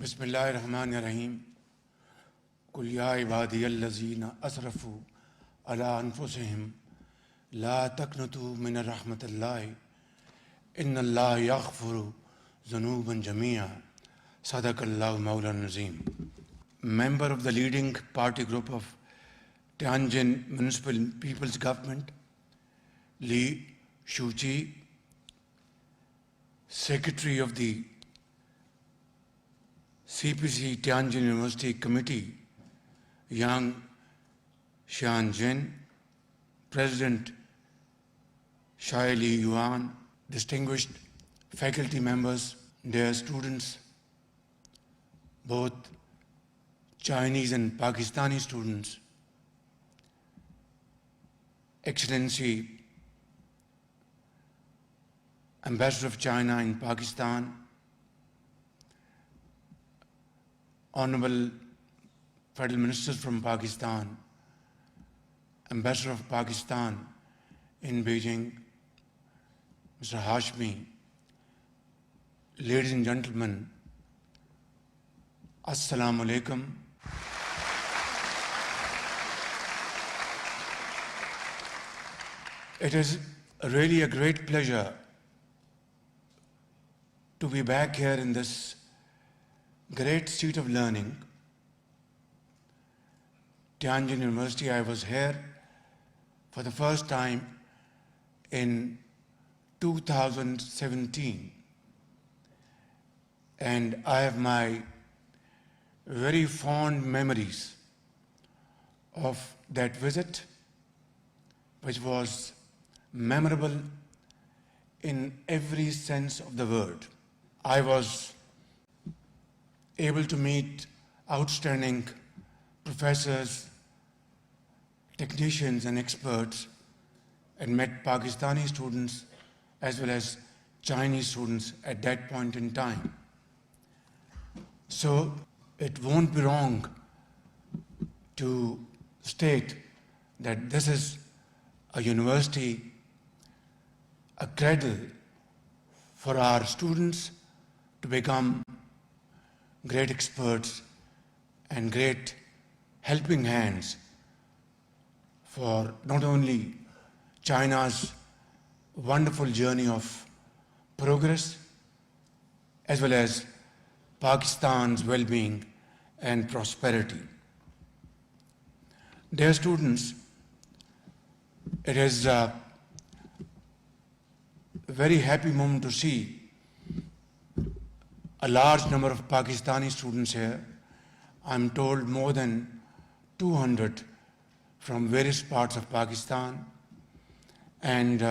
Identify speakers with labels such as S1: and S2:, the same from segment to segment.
S1: बिस्मिल्लाहिर्रहमानिर्रहीम कुल या इबादियल्लज़ीना असरफ़ू अला अनफुसिहिम ला तक़नतू मिन रहमतिल्लाहि इन्नल्लाह यग़फ़िरु ज़ुनूबन जमीआ सदक़ल्लाहु मौलाना अज़ीम. Member of the leading party group of Tianjin Municipal People's Government, Li Shuqi, Secretary of the CPC Tianjin University Committee, Yang Xianjin, President Shai Li Yuan, distinguished faculty members, dear students, both Chinese and Pakistani students, Excellency Ambassador of China in Pakistan, Honorable Federal Ministers from Pakistan, Ambassador of Pakistan in Beijing, Mr. Hashmi, ladies and gentlemen, Assalamu alaikum. It is really a great pleasure to be back here in this great seat of learning, Tianjin University. I was here for the first time in 2017, and I have my very fond memories of that visit, which was memorable in every sense of the word. I was able to meet outstanding professors, technicians and experts, and met Pakistani students as well as Chinese students at that point in time. So it won't be wrong to state that this is a university, a cradle for our students to become great experts and great helping hands for not only China's wonderful journey of progress as well as Pakistan's well-being and prosperity. Dear students, it is a very happy moment to see a large number of Pakistani students here. I'm told more than 200 from various parts of Pakistan. And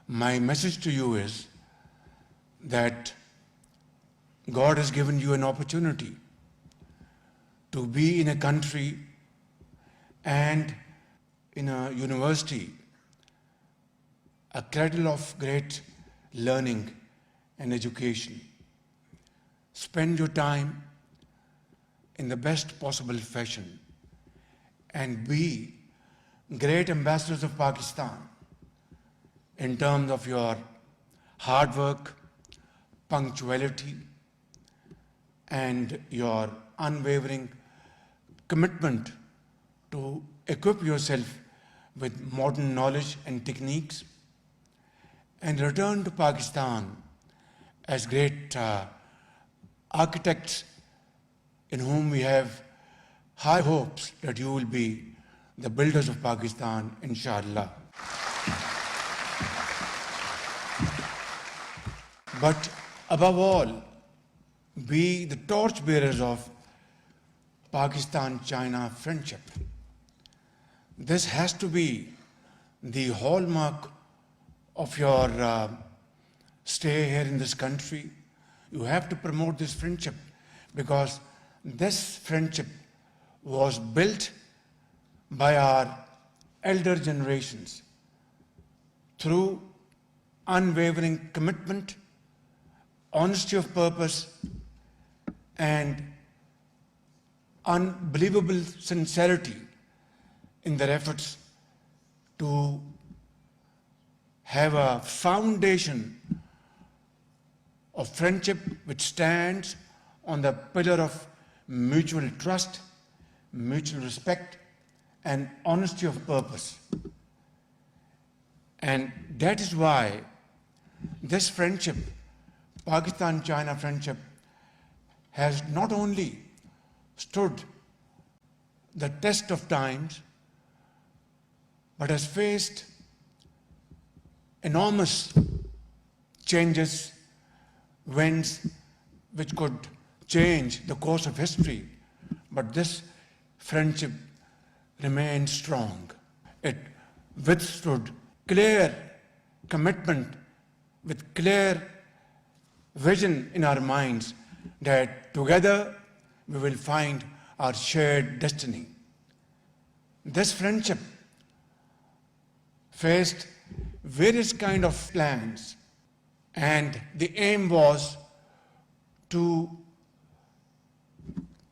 S1: my message to you is that God has given you an opportunity to be in a country and in a university, a cradle of great learning and education. Spend your time in the best possible fashion and be great ambassadors of Pakistan in terms of your hard work, punctuality, and your unwavering commitment to equip yourself with modern knowledge and techniques, and return to Pakistan as great architects in whom we have high hopes that you will be the builders of Pakistan, inshallah. But above all, be the torchbearers of Pakistan-China friendship. This has to be the hallmark of your stay here in this country. You have to promote this friendship because this friendship was built by our elder generations through unwavering commitment, honesty of purpose, and unbelievable sincerity in their efforts to have a foundation of friendship which stands on the pillar of mutual trust, mutual respect, and honesty of purpose. And that is why this friendship, Pakistan-China friendship, has not only stood the test of times, but has faced enormous changes, winds which could change the course of history. But this friendship remained strong. It withstood clear commitment with clear vision in our minds that together we will find our shared destiny. This friendship faced various kind of plans, and the aim was to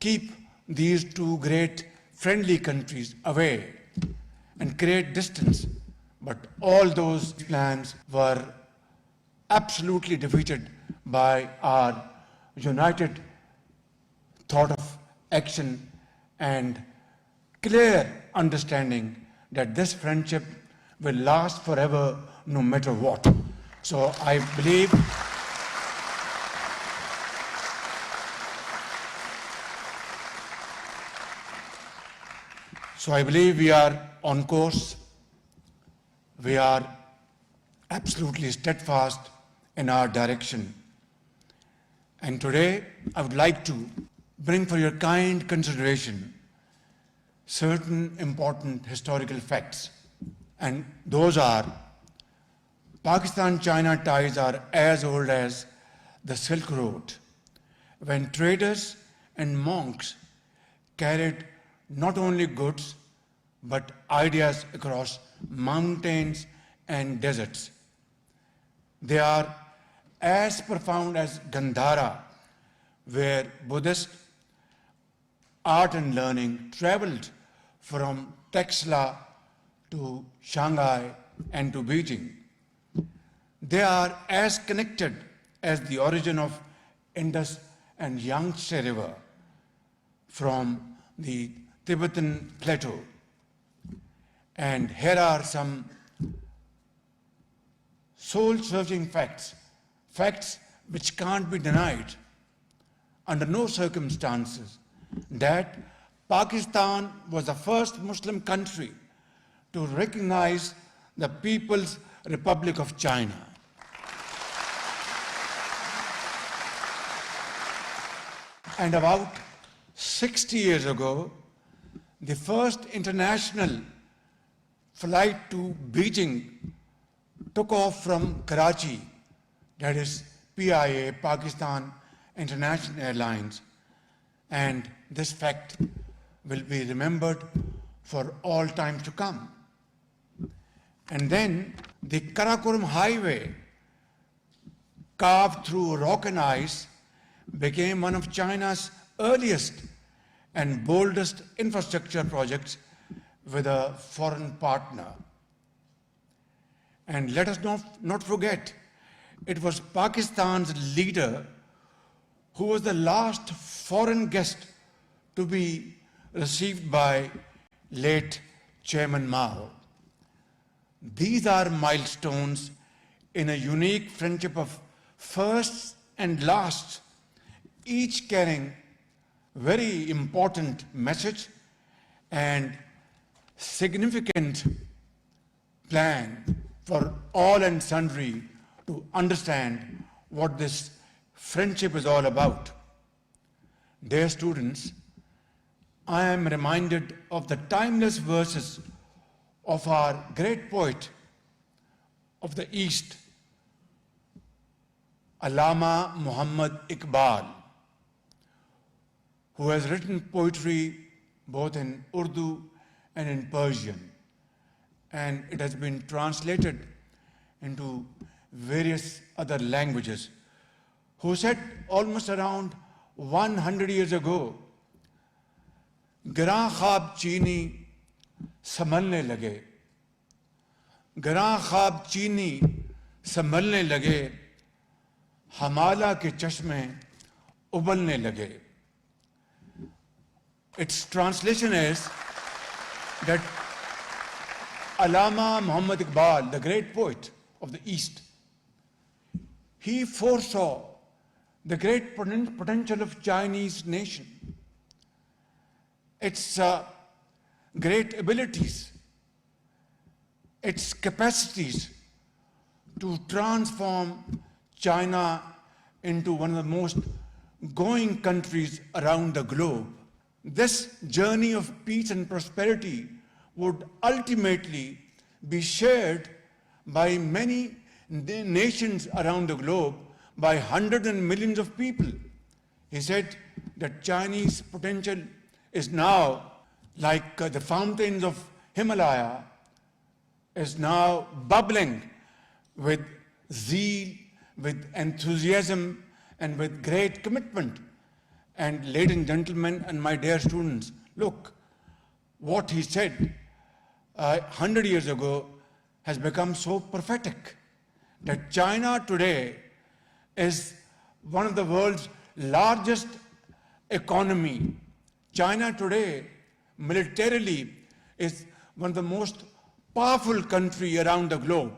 S1: keep these two great friendly countries away and create distance. But all those plans were absolutely defeated by our united thought of action and clear understanding that this friendship will last forever no matter what. So I believe we are on course. We are absolutely steadfast in our direction. And today, I would like to bring for your kind consideration certain important historical facts. And those are, Pakistan-China ties are as old as the Silk Road, when traders and monks carried not only goods, but ideas across mountains and deserts. They are as profound as Gandhara, where Buddhist art and learning traveled from Texla to Shanghai and to Beijing. They are as connected as the origin of Indus and Yangtze River from the Tibetan plateau. And here are some soul-searching facts, facts which can't be denied under no circumstances, that Pakistan was the first Muslim country to recognize the People's Republic of China. And about 60 years ago, the first international flight to Beijing took off from Karachi, that is PIA, Pakistan International Airlines, and this fact will be remembered for all time to come. And then the Karakoram Highway, carved through rock and ice, became one of China's earliest and boldest infrastructure projects with a foreign partner. And let us not forget, it was Pakistan's leader who was the last foreign guest to be received by late Chairman Mao. These are milestones in a unique friendship of firsts and lasts, each carrying very important message and significant plan for all and sundry to understand what this friendship is all about. Dear students, I am reminded of the timeless verses of our great poet of the East, Allama Muhammad Iqbal, who has written poetry both in Urdu and in Persian, and it has been translated into various other languages, who said almost around 100 years ago, Gran khab chini संभलने लगे, गरां ख्वाब चीनी संभलने लगे, हमाला के चश्मे उबलने लगे. Its translation is that Allama Muhammad Iqbal, the great poet of the East, he foresaw the great potential of Chinese nation, its great abilities, its capacities to transform China into one of the most growing countries around the globe. This journey of peace and prosperity would ultimately be shared by many nations around the globe, by hundreds and millions of people. He said that Chinese potential is now like the fountains of Himalaya, is now bubbling with zeal, with enthusiasm, and with great commitment. And ladies and gentlemen, and my dear students, look, what he said 100 years ago has become so prophetic that China today is one of the world's largest economy. China today, militarily, is one of the most powerful country around the globe.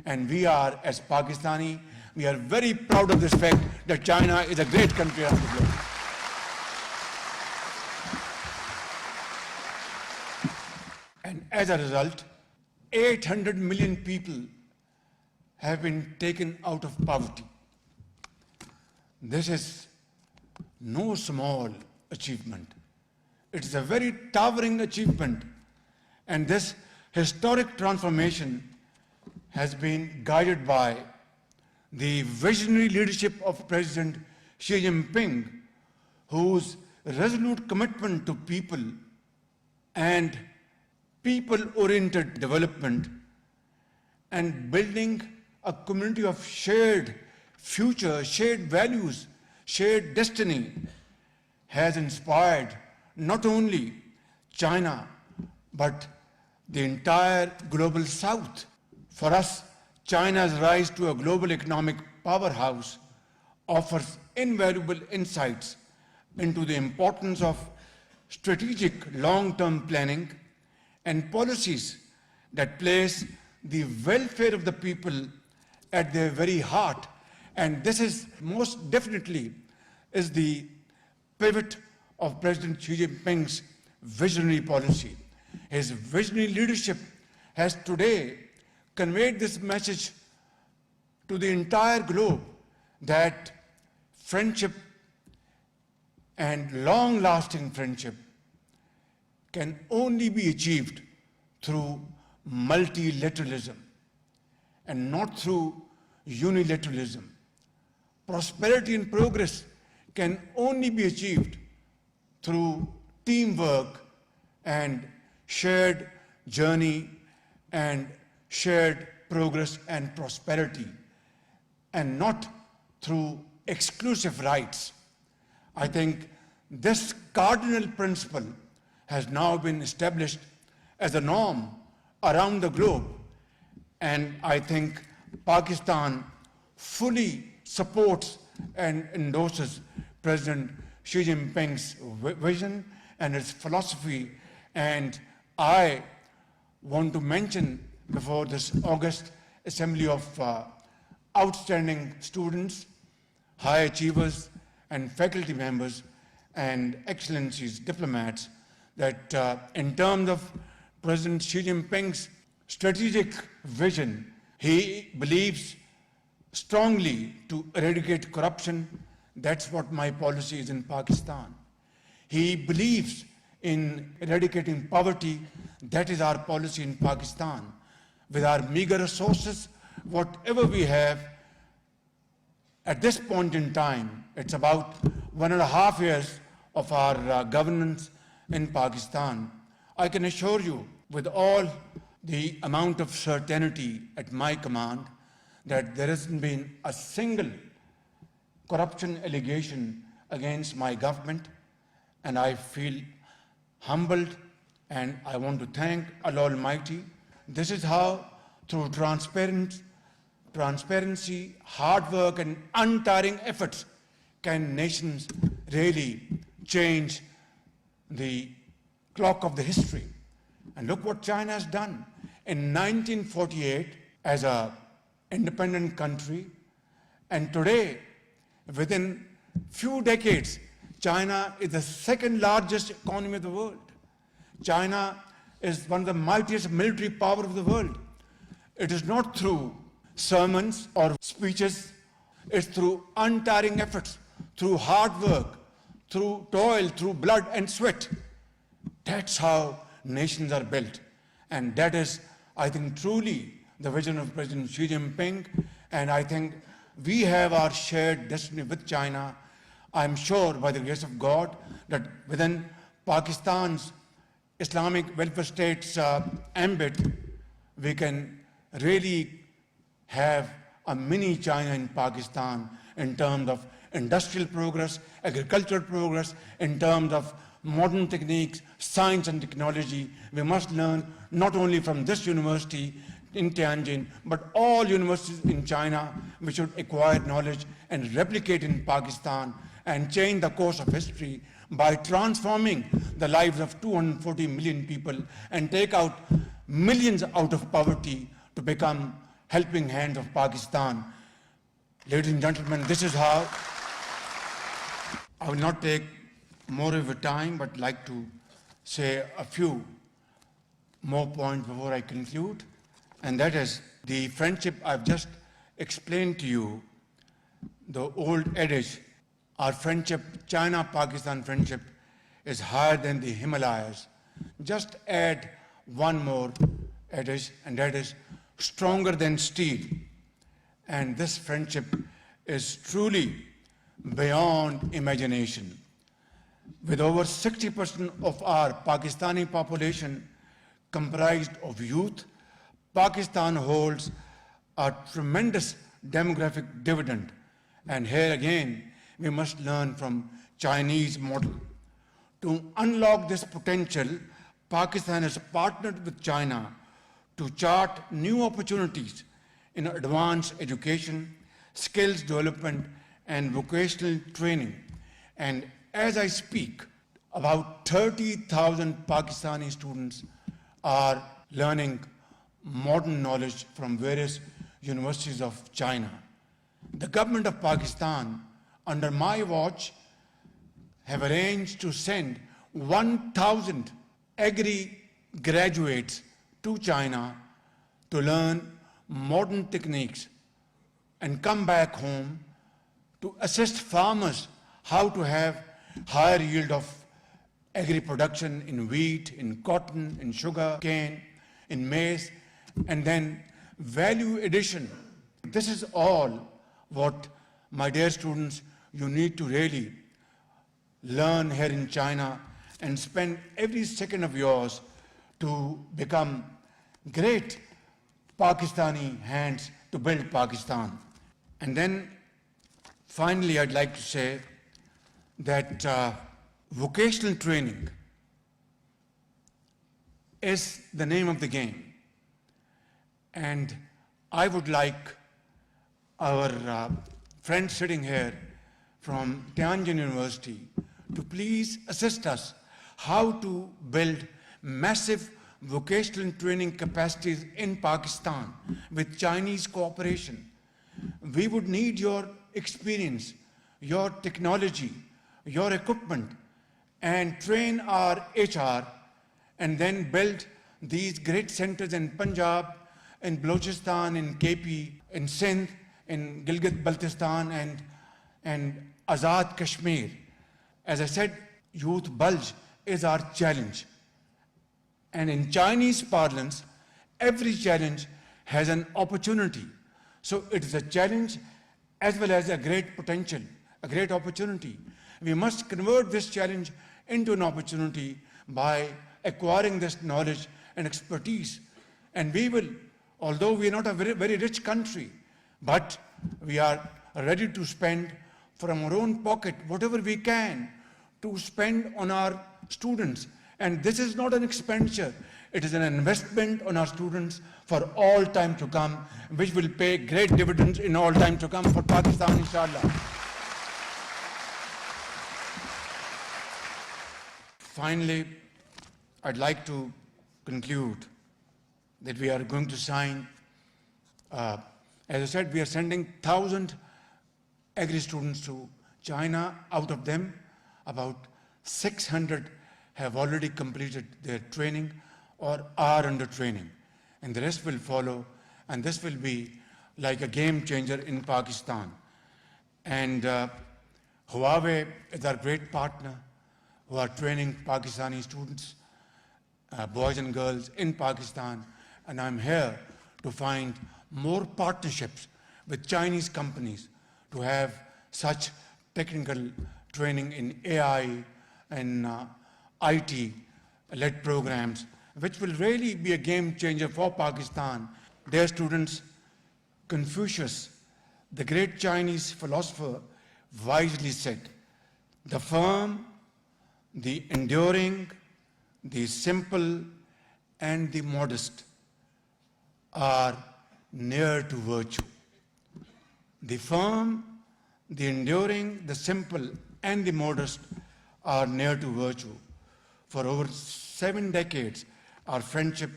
S1: And we are, as Pakistani, we are very proud of this fact that China is a great country around the globe. And as a result, 800 million people have been taken out of poverty. This is no small achievement. It is a very towering achievement. And this historic transformation has been guided by the visionary leadership of President Xi Jinping, whose resolute commitment to people and people-oriented development and building a community of shared future, shared values, shared destiny has inspired not only China, but the entire global South. For us, China's rise to a global economic powerhouse offers invaluable insights into the importance of strategic long-term planning and policies that place the welfare of the people at their very heart. And this is most definitely is the pivot of President Xi Jinping's visionary policy. His visionary leadership has today conveyed this message to the entire globe that friendship and long-lasting friendship can only be achieved through multilateralism and not through unilateralism. Prosperity and progress can only be achieved through teamwork and shared journey and shared progress and prosperity, and not through exclusive rights. I think this cardinal principle has now been established as a norm around the globe, and I think Pakistan fully supports and endorses President Xi Jinping's vision and his philosophy. And I want to mention before this August Assembly of outstanding students, high achievers, and faculty members, and excellencies, diplomats, that in terms of President Xi Jinping's strategic vision, he believes strongly to eradicate corruption. That's what my policy is in Pakistan. He believes in eradicating poverty. That is our policy in Pakistan. With our meager resources, whatever we have, at this point in time, it's about 1.5 years of our governance in Pakistan. I can assure you, with all the amount of certainty at my command, that there hasn't been a single corruption allegation against my government, and I feel humbled, and I want to thank Allah Almighty. This is how, through transparency, hard work, and untiring efforts, can nations really change the clock of the history. And look what China has done. In 1948, as an independent country, and today, within few decades, China is the second largest economy of the world. China is one of the mightiest military power of the world. It is not through sermons or speeches, it's through untiring efforts, through hard work, through toil, through blood and sweat. That's how nations are built. And that is, I think, truly the vision of President Xi Jinping. And I think we have our shared destiny with China. I'm sure, by the grace of God, that within Pakistan's Islamic welfare state's ambit, we can really have a mini China in Pakistan in terms of industrial progress, agricultural progress, in terms of modern techniques, science and technology. We must learn not only from this university in Tianjin, but all universities in China. We should acquire knowledge and replicate in Pakistan and change the course of history by transforming the lives of 240 million people and take out millions out of poverty to become helping hands of Pakistan. Ladies and gentlemen, this is how. I will not take more of your time, but like to say a few more points before I conclude. And that is the friendship I've just explained to you, the old adage, our friendship, China-Pakistan friendship, is higher than the Himalayas. Just add one more adage, and that is stronger than steel. And this friendship is truly beyond imagination. With over 60% of our Pakistani population comprised of youth, Pakistan holds a tremendous demographic dividend. And here again, we must learn from Chinese model. To unlock this potential, Pakistan has partnered with China to chart new opportunities in advanced education, skills development, and vocational training. And as I speak, about 30,000 Pakistani students are learning modern knowledge from various universities of China. The government of Pakistan, under my watch, have arranged to send 1,000 agri graduates to China to learn modern techniques and come back home to assist farmers how to have higher yield of agri production in wheat, in cotton, in sugar cane, in maize, and then value addition. This is all what, my dear students, you need to really learn here in China and spend every second of yours to become great Pakistani hands to build Pakistan. And then finally, I'd like to say that vocational training is the name of the game. And I would like our friends sitting here from Tianjin University to please assist us how to build massive vocational training capacities in Pakistan with Chinese cooperation. We would need your experience, your technology, your equipment, and train our HR, and then build these great centers in Punjab, in Balochistan, in KP, in Sindh, in Gilgit-Baltistan, and Azad Kashmir. As I said, youth bulge is our challenge. And in Chinese parlance, every challenge has an opportunity. So it is a challenge as well as a great potential, a great opportunity. We must convert this challenge into an opportunity by acquiring this knowledge and expertise. And we will, although we are not a very, very rich country, but we are ready to spend from our own pocket whatever we can to spend on our students. And this is not an expenditure, it is an investment on our students for all time to come, which will pay great dividends in all time to come for Pakistan, inshallah. Finally, I'd like to conclude that we are going to sign, as I said, we are sending 1,000 agri students to China. Out of them, about 600 have already completed their training or are under training, and the rest will follow, and this will be like a game changer in Pakistan. And Huawei is our great partner who are training Pakistani students, boys and girls in Pakistan, and I'm here to find more partnerships with Chinese companies to have such technical training in AI and IT-led programs, which will really be a game changer for Pakistan. Dear students, Confucius, the great Chinese philosopher, wisely said, "The firm, the enduring, the simple, and the modest are near to virtue." The firm, the enduring, the simple, and the modest are near to virtue. For over 7 decades, our friendship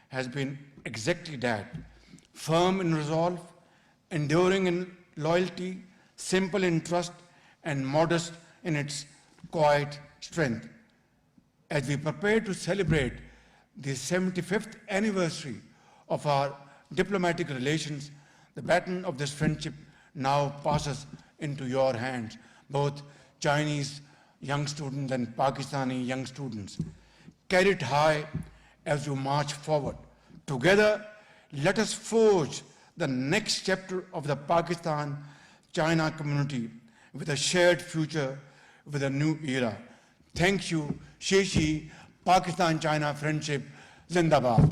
S1: has been exactly that: firm in resolve, enduring in loyalty, simple in trust, and modest in its quiet strength. As we prepare to celebrate the 75th anniversary of our diplomatic relations, the baton of this friendship now passes into your hands, both Chinese young students and Pakistani young students. Carry it high as you march forward. Together, let us forge the next chapter of the Pakistan-China community with a shared future, with a new era. Thank you. Sheshi, Pakistan-China friendship, Zindabad.